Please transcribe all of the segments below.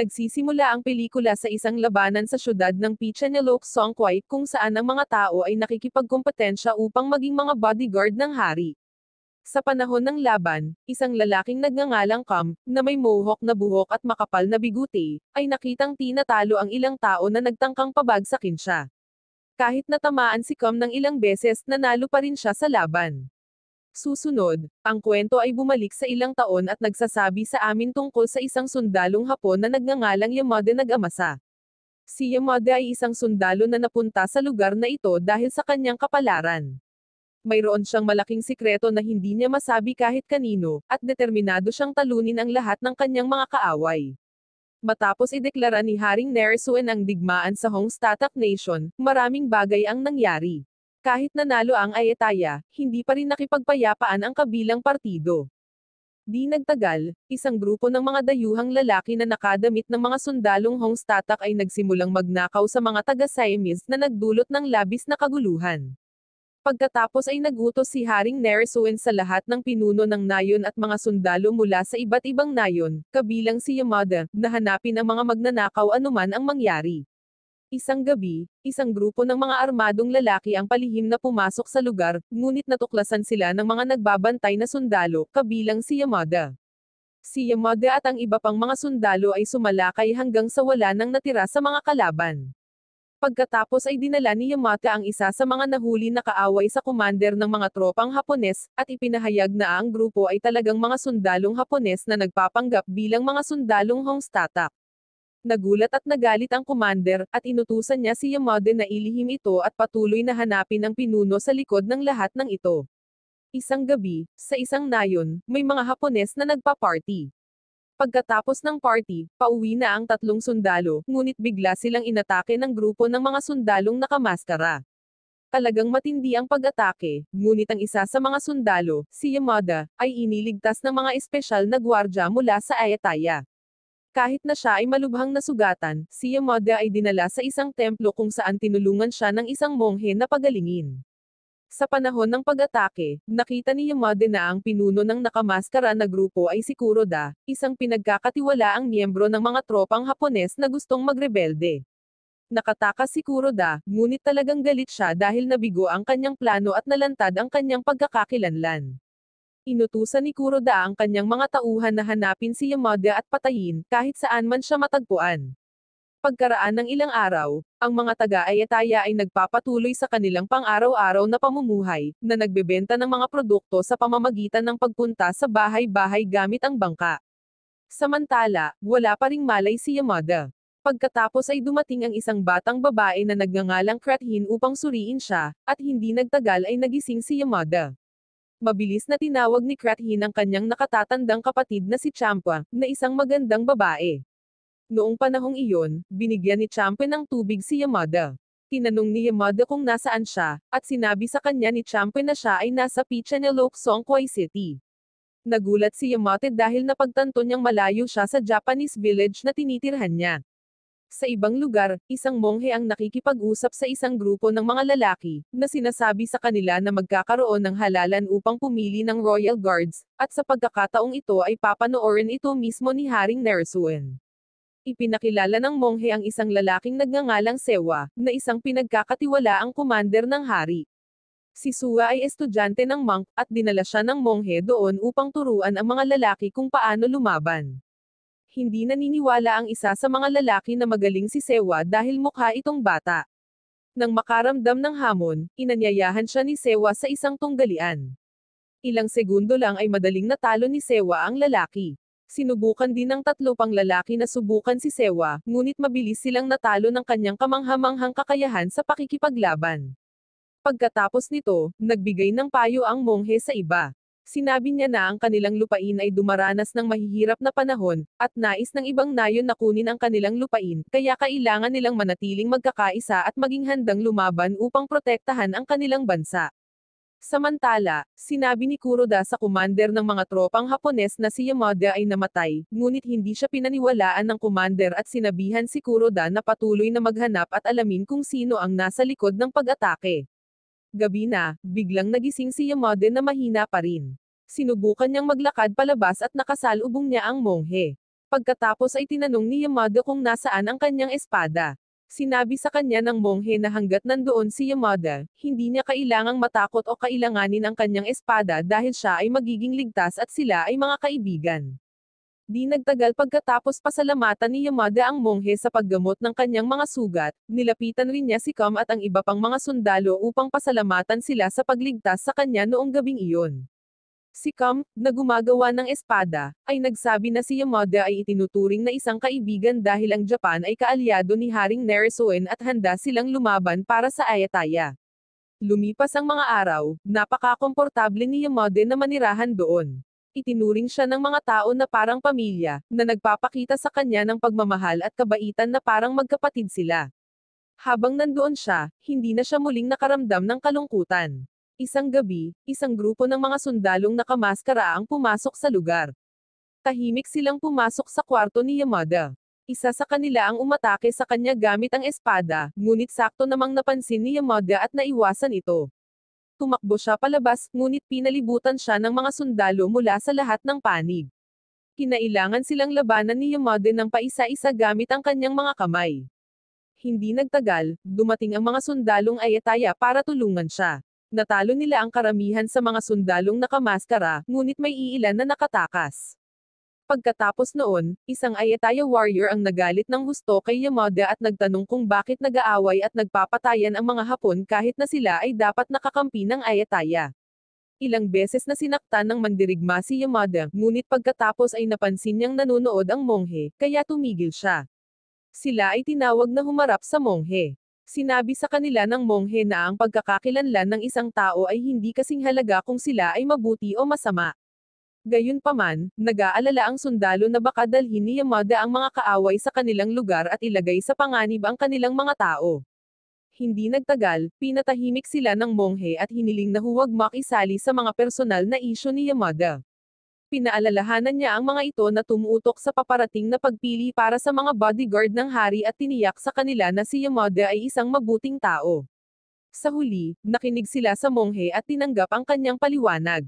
Nagsisimula ang pelikula sa isang labanan sa syudad ng Phitsanulok Songkhwai kung saan ang mga tao ay nakikipagkompetensya upang maging mga bodyguard ng hari. Sa panahon ng laban, isang lalaking nagngangalang Kam, na may mohawk na buhok at makapal na biguti, ay nakitang tinatalo ang ilang tao na nagtangkang pabagsakin siya. Kahit natamaan si Kam ng ilang beses, nanalo pa rin siya sa laban. Susunod, ang kwento ay bumalik sa ilang taon at nagsasabi sa amin tungkol sa isang sundalong Hapon na nagngangalang Yamada Nagamasa. Si Yamada ay isang sundalo na napunta sa lugar na ito dahil sa kanyang kapalaran. Mayroon siyang malaking sikreto na hindi niya masabi kahit kanino, at determinado siyang talunin ang lahat ng kanyang mga kaaway. Matapos ideklara ni Haring Naresuan ang digmaan sa Hongstatak Nation, maraming bagay ang nangyari. Kahit nanalo ang Ayutthaya, hindi pa rin nakipagpayapaan ang kabilang partido. Di nagtagal, isang grupo ng mga dayuhang lalaki na nakadamit ng mga sundalong Hongstatak ay nagsimulang magnakaw sa mga taga-Siamese na nagdulot ng labis na kaguluhan. Pagkatapos ay nagutos si Haring Naresuan sa lahat ng pinuno ng nayon at mga sundalo mula sa iba't ibang nayon, kabilang si Yamada, na hanapin ang mga magnanakaw anuman ang mangyari. Isang gabi, isang grupo ng mga armadong lalaki ang palihim na pumasok sa lugar, ngunit natuklasan sila ng mga nagbabantay na sundalo, kabilang si Yamada. Si Yamada at ang iba pang mga sundalo ay sumalakay hanggang sa wala nang natira sa mga kalaban. Pagkatapos ay dinala ni Yamada ang isa sa mga nahuli na kaaway sa commander ng mga tropang Hapones, at ipinahayag na ang grupo ay talagang mga sundalong Hapones na nagpapanggap bilang mga sundalong Hongstatak. Nagulat at nagalit ang commander, at inutusan niya si Yamada na ilihim ito at patuloy na hanapin ang pinuno sa likod ng lahat ng ito. Isang gabi, sa isang nayon, may mga Hapones na nagpa-party. Pagkatapos ng party, pauwi na ang tatlong sundalo, ngunit bigla silang inatake ng grupo ng mga sundalong nakamaskara. Talagang matindi ang pag-atake, ngunit ang isa sa mga sundalo, si Yamada, ay iniligtas ng mga espesyal na gwardya mula sa Ayutthaya. Kahit na siya ay malubhang nasugatan, si Yamada ay dinala sa isang templo kung saan tinulungan siya ng isang monghe na pagalingin. Sa panahon ng pag-atake, nakita ni Yamada na ang pinuno ng nakamaskara na grupo ay si Kuroda, isang pinagkakatiwalaang miyembro ng mga tropang Hapones na gustong magrebelde. Nakatakas si Kuroda, ngunit talagang galit siya dahil nabigo ang kanyang plano at nalantad ang kanyang pagkakakilanlan. Inutusan ni Kuroda ang kanyang mga tauhan na hanapin si Yamada at patayin, kahit saan man siya matagpuan. Pagkaraan ng ilang araw, ang mga taga-Ayutthaya ay nagpapatuloy sa kanilang pang-araw-araw na pamumuhay, na nagbebenta ng mga produkto sa pamamagitan ng pagpunta sa bahay-bahay gamit ang bangka. Samantala, wala pa ring malay si Yamada. Pagkatapos ay dumating ang isang batang babae na nagngangalang Krathin upang suriin siya, at hindi nagtagal ay nagising si Yamada. Mabilis na tinawag ni Krathin ang kanyang nakatatandang kapatid na si Champa, na isang magandang babae. Noong panahong iyon, binigyan ni Champa ng tubig si Yamada. Tinanong ni Yamada kung nasaan siya, at sinabi sa kanya ni Champa na siya ay nasa Phitsanulok Songkhwai City. Nagulat si Yamada dahil napagtanto niyang malayo siya sa Japanese village na tinitirhan niya. Sa ibang lugar, isang monghe ang nakikipag-usap sa isang grupo ng mga lalaki, na sinasabi sa kanila na magkakaroon ng halalan upang pumili ng Royal Guards, at sa pagkakataong ito ay papanoorin ito mismo ni Haring Naresuan. Ipinakilala ng monghe ang isang lalaking nagngangalang Sewa, na isang pinagkakatiwalaang commander ng hari. Si Suwa ay estudyante ng monk, at dinala siya ng monghe doon upang turuan ang mga lalaki kung paano lumaban. Hindi naniniwala ang isa sa mga lalaki na magaling si Sewa dahil mukha itong bata. Nang makaramdam ng hamon, inanyayahan siya ni Sewa sa isang tunggalian. Ilang segundo lang ay madaling natalo ni Sewa ang lalaki. Sinubukan din ng tatlo pang lalaki na subukan si Sewa, ngunit mabilis silang natalo ng kanyang kamanghamanghang kakayahan sa pakikipaglaban. Pagkatapos nito, nagbigay ng payo ang monghe sa iba. Sinabi niya na ang kanilang lupain ay dumaranas ng mahihirap na panahon, at nais ng ibang nayon na kunin ang kanilang lupain, kaya kailangan nilang manatiling magkakaisa at maging handang lumaban upang protektahan ang kanilang bansa. Samantala, sinabi ni Kuroda sa commander ng mga tropang Hapones na si Yamada ay namatay, ngunit hindi siya pinaniwalaan ng commander at sinabihan si Kuroda na patuloy na maghanap at alamin kung sino ang nasa likod ng pag-atake. Gabi na, biglang nagising si Yamada na mahina pa rin. Sinubukan niyang maglakad palabas at nakasalubong niya ang monghe. Pagkatapos ay tinanong ni Yamada kung nasaan ang kanyang espada. Sinabi sa kanya ng monghe na hanggat nandoon si Yamada, hindi niya kailangang matakot o kailanganin ang kanyang espada dahil siya ay magiging ligtas at sila ay mga kaibigan. Di nagtagal pagkatapos pasalamatan ni Yamada ang monghe sa paggamot ng kanyang mga sugat, nilapitan rin niya si Kam at ang iba pang mga sundalo upang pasalamatan sila sa pagligtas sa kanya noong gabing iyon. Si Kam, na gumagawa ng espada, ay nagsabi na si Yamada ay itinuturing na isang kaibigan dahil ang Japan ay kaalyado ni Haring Naresuen at handa silang lumaban para sa Ayutthaya. Lumipas ang mga araw, napaka-komportable ni Yamada na manirahan doon. Itinuring siya ng mga tao na parang pamilya, na nagpapakita sa kanya ng pagmamahal at kabaitan na parang magkapatid sila. Habang nandoon siya, hindi na siya muling nakaramdam ng kalungkutan. Isang gabi, isang grupo ng mga sundalong nakamaskara ang pumasok sa lugar. Tahimik silang pumasok sa kwarto ni Yamada. Isa sa kanila ang umatake sa kanya gamit ang espada, ngunit sakto namang napansin ni Yamada at naiwasan ito. Tumakbo siya palabas, ngunit pinalibutan siya ng mga sundalo mula sa lahat ng panig. Kinailangan silang labanan ni Yamada ng paisa-isa gamit ang kanyang mga kamay. Hindi nagtagal, dumating ang mga sundalong Ayutthaya para tulungan siya. Natalo nila ang karamihan sa mga sundalong nakamaskara, ngunit may iilan na nakatakas. Pagkatapos noon, isang Ayutthaya warrior ang nagalit ng husto kay Yamada at nagtanong kung bakit nag-aaway at nagpapatayan ang mga Hapon kahit na sila ay dapat nakakampi ng Ayutthaya. Ilang beses na sinaktan ng mandirigma si Yamada, ngunit pagkatapos ay napansin niyang nanonood ang monghe, kaya tumigil siya. Sila ay tinawag na humarap sa monghe. Sinabi sa kanila ng monghe na ang pagkakakilanlan ng isang tao ay hindi kasing halaga kung sila ay mabuti o masama. Gayunpaman, nag-aalala ang sundalo na baka dalhin ni Yamada ang mga kaaway sa kanilang lugar at ilagay sa panganib ang kanilang mga tao. Hindi nagtagal, pinatahimik sila ng monghe at hiniling na huwag makisali sa mga personal na isyu ni Yamada. Pinaalalahanan niya ang mga ito na tumutok sa paparating na pagpili para sa mga bodyguard ng hari at tiniyak sa kanila na si Yamada ay isang mabuting tao. Sa huli, nakinig sila sa monghe at tinanggap ang kanyang paliwanag.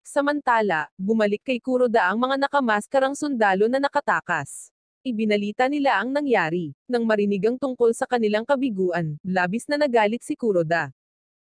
Samantala, bumalik kay Kuroda ang mga nakamaskarang sundalo na nakatakas. Ibinalita nila ang nangyari. Nang marinig ang tungkol sa kanilang kabiguan, labis na nagalit si Kuroda.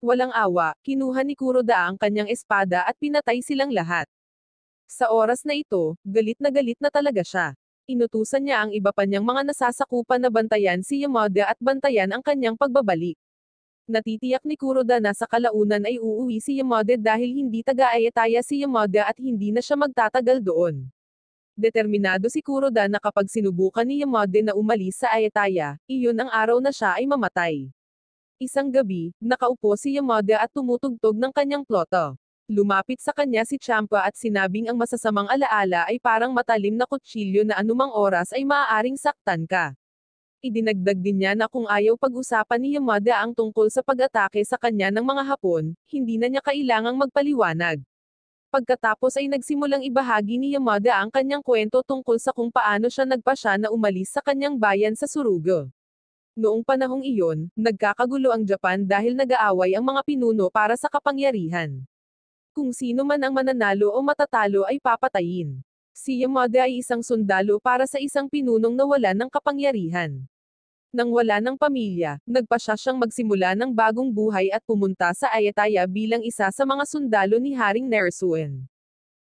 Walang awa, kinuha ni Kuroda ang kanyang espada at pinatay silang lahat. Sa oras na ito, galit na talaga siya. Inutusan niya ang iba pa niyang mga nasasakupan na bantayan si Yamada at bantayan ang kanyang pagbabalik. Natitiyak ni Kuroda na sa kalaunan ay uuwi si Yamada dahil hindi taga-Ayutthaya si Yamada at hindi na siya magtatagal doon. Determinado si Kuroda na kapag sinubukan ni Yamada na umalis sa Ayutthaya, iyon ang araw na siya ay mamatay. Isang gabi, nakaupo si Yamada at tumutugtog ng kanyang ploto. Lumapit sa kanya si Champa at sinabing ang masasamang alaala ay parang matalim na kutsilyo na anumang oras ay maaaring saktan ka. Idinagdag din niya na kung ayaw pag-usapan ni Yamada ang tungkol sa pag-atake sa kanya ng mga Hapon, hindi na niya kailangang magpaliwanag. Pagkatapos ay nagsimulang ibahagi ni Yamada ang kanyang kwento tungkol sa kung paano siya nagpasya na umalis sa kanyang bayan sa Suruga. Noong panahong iyon, nagkakagulo ang Japan dahil nag-aaway ang mga pinuno para sa kapangyarihan. Kung sino man ang mananalo o matatalo ay papatayin. Si Yamada ay isang sundalo para sa isang pinunong nawala ng kapangyarihan. Nang wala ng pamilya, nagpasya siyang magsimula ng bagong buhay at pumunta sa Ayutthaya bilang isa sa mga sundalo ni Haring Naresuen.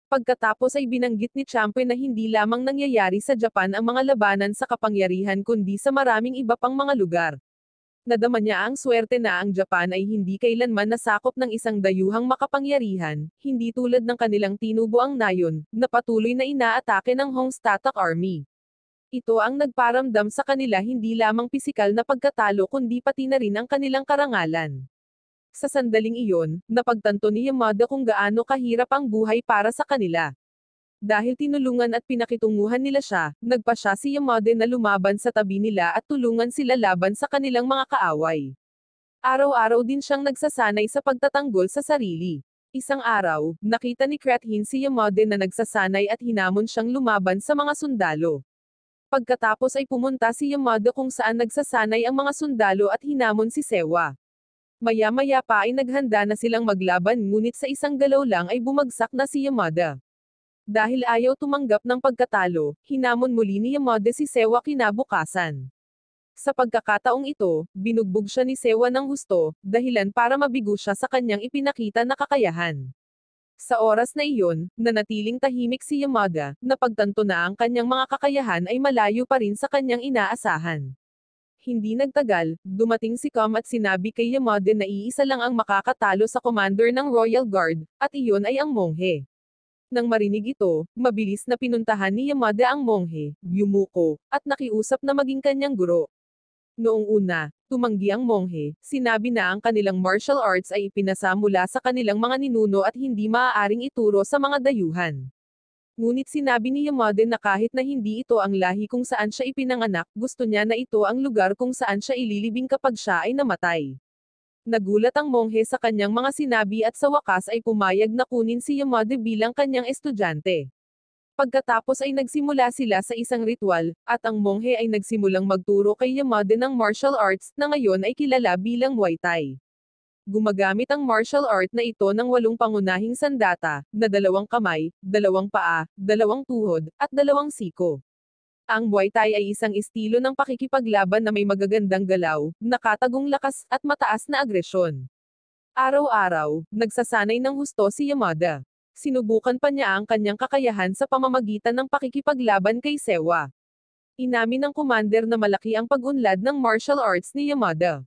Pagkatapos ay binanggit ni Champe na hindi lamang nangyayari sa Japan ang mga labanan sa kapangyarihan kundi sa maraming iba pang mga lugar. Nadama niya ang swerte na ang Japan ay hindi kailanman nasakop ng isang dayuhang makapangyarihan, hindi tulad ng kanilang tinubuang nayon, na patuloy na inaatake ng Hongstatak Army. Ito ang nagparamdam sa kanila hindi lamang pisikal na pagkatalo kundi pati na rin ang kanilang karangalan. Sa sandaling iyon, napagtanto ni Yamada kung gaano kahirap ang buhay para sa kanila. Dahil tinulungan at pinakitunguhan nila siya, nagpasya si Yamada na lumaban sa tabi nila at tulungan sila laban sa kanilang mga kaaway. Araw-araw din siyang nagsasanay sa pagtatanggol sa sarili. Isang araw, nakita ni Krathin si Yamada na nagsasanay at hinamon siyang lumaban sa mga sundalo. Pagkatapos ay pumunta si Yamada kung saan nagsasanay ang mga sundalo at hinamon si Sewa. Maya-maya pa ay naghanda na silang maglaban ngunit sa isang galaw lang ay bumagsak na si Yamada. Dahil ayaw tumanggap ng pagkatalo, hinamon muli ni Yamada si Sewa kinabukasan. Sa pagkakataong ito, binugbog siya ni Sewa ng husto, dahilan para mabigo siya sa kanyang ipinakita na kakayahan. Sa oras na iyon, nanatiling tahimik si Yamada, napagtanto na ang kanyang mga kakayahan ay malayo pa rin sa kanyang inaasahan. Hindi nagtagal, dumating si Kam at sinabi kay Yamada na iisa lang ang makakatalo sa commander ng Royal Guard, at iyon ay ang monghe. Nang marinig ito, mabilis na pinuntahan ni Yamada ang monghe, Yumuko, at nakiusap na maging kanyang guro. Noong una, tumanggi ang monghe, sinabi na ang kanilang martial arts ay ipinasa mula sa kanilang mga ninuno at hindi maaaring ituro sa mga dayuhan. Ngunit sinabi ni Yamada na kahit na hindi ito ang lahi kung saan siya ipinanganak, gusto niya na ito ang lugar kung saan siya ililibing kapag siya ay namatay. Nagulat ang monghe sa kanyang mga sinabi at sa wakas ay pumayag na kunin si Yamada bilang kanyang estudyante. Pagkatapos ay nagsimula sila sa isang ritual, at ang monghe ay nagsimulang magturo kay Yamada ng martial arts na ngayon ay kilala bilang Muay Thai. Gumagamit ang martial art na ito ng 8 pangunahing sandata, na 2 kamay, 2 paa, 2 tuhod, at 2 siko. Ang Muay Thai ay isang estilo ng pakikipaglaban na may magagandang galaw, nakatagong lakas, at mataas na agresyon. Araw-araw, nagsasanay ng husto si Yamada. Sinubukan pa niya ang kanyang kakayahan sa pamamagitan ng pakikipaglaban kay Sewa. Inamin ng commander na malaki ang pag-unlad ng martial arts ni Yamada.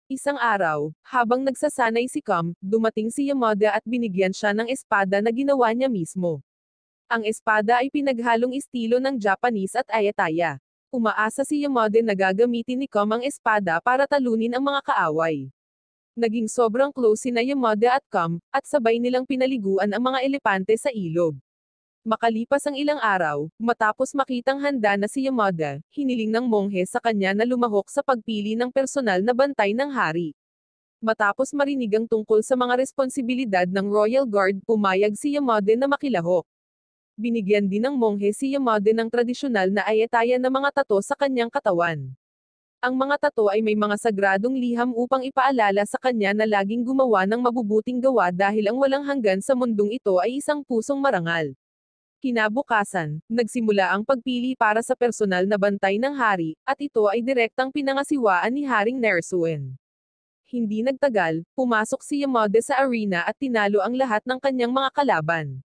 Isang araw, habang nagsasanay si Kam, dumating si Yamada at binigyan siya ng espada na ginawa niya mismo. Ang espada ay pinaghalong estilo ng Japanese at Ayataya. Umaasa si Yamada na gagamitin ni Kam ang espada para talunin ang mga kaaway. Naging sobrang close sina Yamada at Kam, at sabay nilang pinaliguan ang mga elepante sa ilog. Makalipas ang ilang araw, matapos makitang handa na si Yamada, hiniling ng monghe sa kanya na lumahok sa pagpili ng personal na bantay ng hari. Matapos marinig ang tungkol sa mga responsibilidad ng Royal Guard, pumayag si Yamada na makilahok. Binigyan din ng monghe si Yamada ng tradisyonal na ayataya na mga tato sa kanyang katawan. Ang mga tato ay may mga sagradong liham upang ipaalala sa kanya na laging gumawa ng mabubuting gawa dahil ang walang hanggan sa mundong ito ay isang pusong marangal. Kinabukasan, nagsimula ang pagpili para sa personal na bantay ng hari, at ito ay direktang pinangasiwaan ni Haring Nersuen. Hindi nagtagal, pumasok si Yamada sa arena at tinalo ang lahat ng kanyang mga kalaban.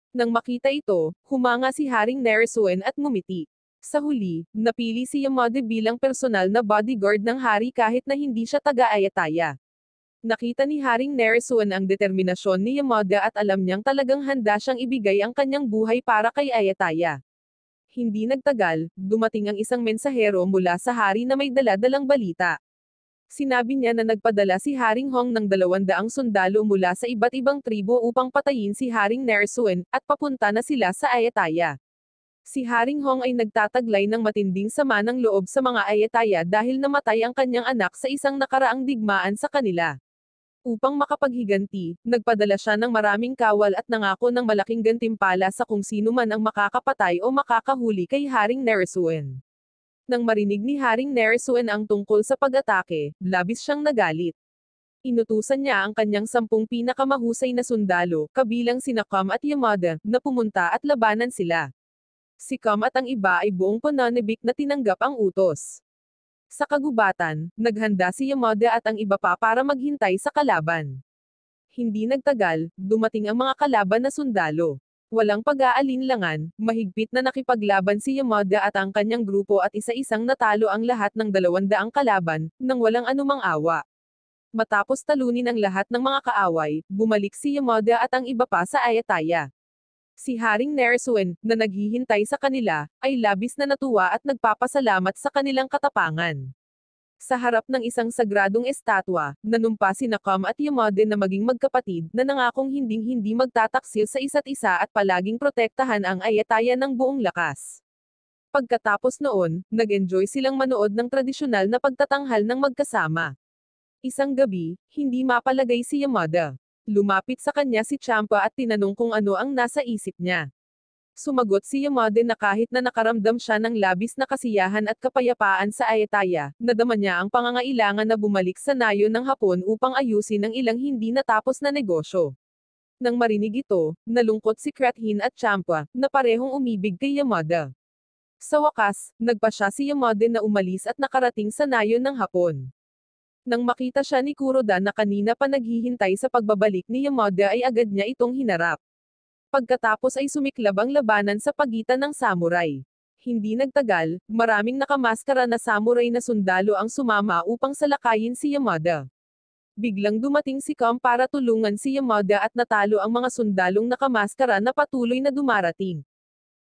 Nang makita ito, humanga si Haring Nersuen at ngumiti. Sa huli, napili si Yamada bilang personal na bodyguard ng hari kahit na hindi siya taga-Ayataya. Nakita ni Haring Nersuen ang determinasyon ni Yamada at alam niyang talagang handa siyang ibigay ang kanyang buhay para kay Ayataya. Hindi nagtagal, dumating ang isang mensahero mula sa hari na may dala-dalang balita. Sinabi niya na nagpadala si Haring Hong ng 200 sundalo mula sa iba't ibang tribo upang patayin si Haring Nersuen, at papunta na sila sa Ayataya. Si Haring Hong ay nagtataglay ng matinding sama ng loob sa mga Ayataya dahil namatay ang kanyang anak sa isang nakaraang digmaan sa kanila. Upang makapaghiganti, nagpadala siya ng maraming kawal at nangako ng malaking gantimpala sa kung sino man ang makakapatay o makakahuli kay Haring Nersuen. Nang marinig ni Haring Nersuen ang tungkol sa pag-atake, labis siyang nagalit. Inutusan niya ang kanyang 10 pinakamahusay na sundalo, kabilang sina Kam at Yamada, na pumunta at labanan sila. Si Kam at ang iba ay buong pananabik na tinanggap ang utos. Sa kagubatan, naghanda si Yamada at ang iba pa para maghintay sa kalaban. Hindi nagtagal, dumating ang mga kalaban na sundalo. Walang pag-aalinlangan, mahigpit na nakipaglaban si Yamada at ang kanyang grupo at isa-isang natalo ang lahat ng 200 kalaban, nang walang anumang awa. Matapos talunin ang lahat ng mga kaaway, bumalik si Yamada at ang iba pa sa Ayataya. Si Haring Nersuen, na naghihintay sa kanila, ay labis na natuwa at nagpapasalamat sa kanilang katapangan. Sa harap ng isang sagradong estatwa, nanumpa sina Kam at Yamada na maging magkapatid, na nangakong hinding-hindi magtataksil sa isa't isa at palaging protektahan ang Ayataya ng buong lakas. Pagkatapos noon, nag-enjoy silang manood ng tradisyonal na pagtatanghal ng magkasama. Isang gabi, hindi mapalagay si Yamada. Lumapit sa kanya si Champa at tinanong kung ano ang nasa isip niya. Sumagot si Yamada na kahit na nakaramdam siya ng labis na kasiyahan at kapayapaan sa Ayataya, nadama niya ang pangangailangan na bumalik sa nayon ng Hapon upang ayusin ang ilang hindi natapos na negosyo. Nang marinig ito, nalungkot si Krathin at Champa, na parehong umibig kay Yamada. Sa wakas, nagpa siya si Yamada na umalis at nakarating sa nayon ng Hapon. Nang makita siya ni Kuroda na kanina pa naghihintay sa pagbabalik ni Yamada ay agad niya itong hinarap. Pagkatapos ay sumiklab ang labanan sa pagitan ng samurai. Hindi nagtagal, maraming nakamaskara na samurai na sundalo ang sumama upang salakayin si Yamada. Biglang dumating si Kam para tulungan si Yamada at natalo ang mga sundalong nakamaskara na patuloy na dumarating.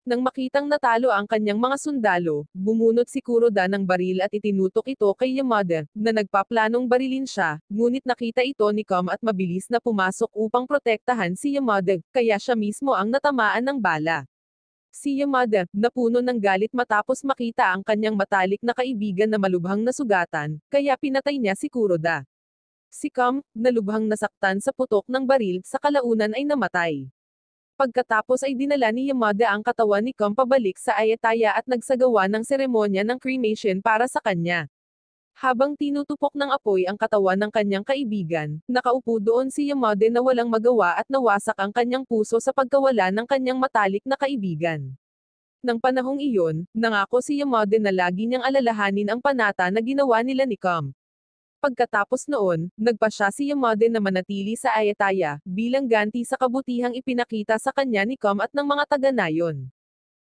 Nang makitang natalo ang kanyang mga sundalo, bumunot si Kuroda ng baril at itinutok ito kay Yamada, na nagpaplanong barilin siya, ngunit nakita ito ni Kam at mabilis na pumasok upang protektahan si Yamada, kaya siya mismo ang natamaan ng bala. Si Yamada, napuno ng galit matapos makita ang kanyang matalik na kaibigan na malubhang nasugatan, kaya pinatay niya si Kuroda. Si Kam, na lubhang nasaktan sa putok ng baril, sa kalaunan ay namatay. Pagkatapos ay dinala ni Yamada ang katawan ni Kam pabalik sa Ayataya at nagsagawa ng seremonya ng cremation para sa kanya. Habang tinutupok ng apoy ang katawan ng kanyang kaibigan, nakaupo doon si Yamada na walang magawa at nawasak ang kanyang puso sa pagkawala ng kanyang matalik na kaibigan. Nang panahong iyon, nangako si Yamada na lagi niyang alalahanin ang panata na ginawa nila ni Kam. Pagkatapos noon, nagpa siya si Yamada na manatili sa Ayataya, bilang ganti sa kabutihang ipinakita sa kanya ni Kam at ng mga taga-nayon.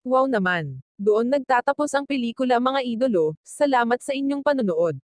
Wow naman! Doon nagtatapos ang pelikula mga idolo, salamat sa inyong panonood.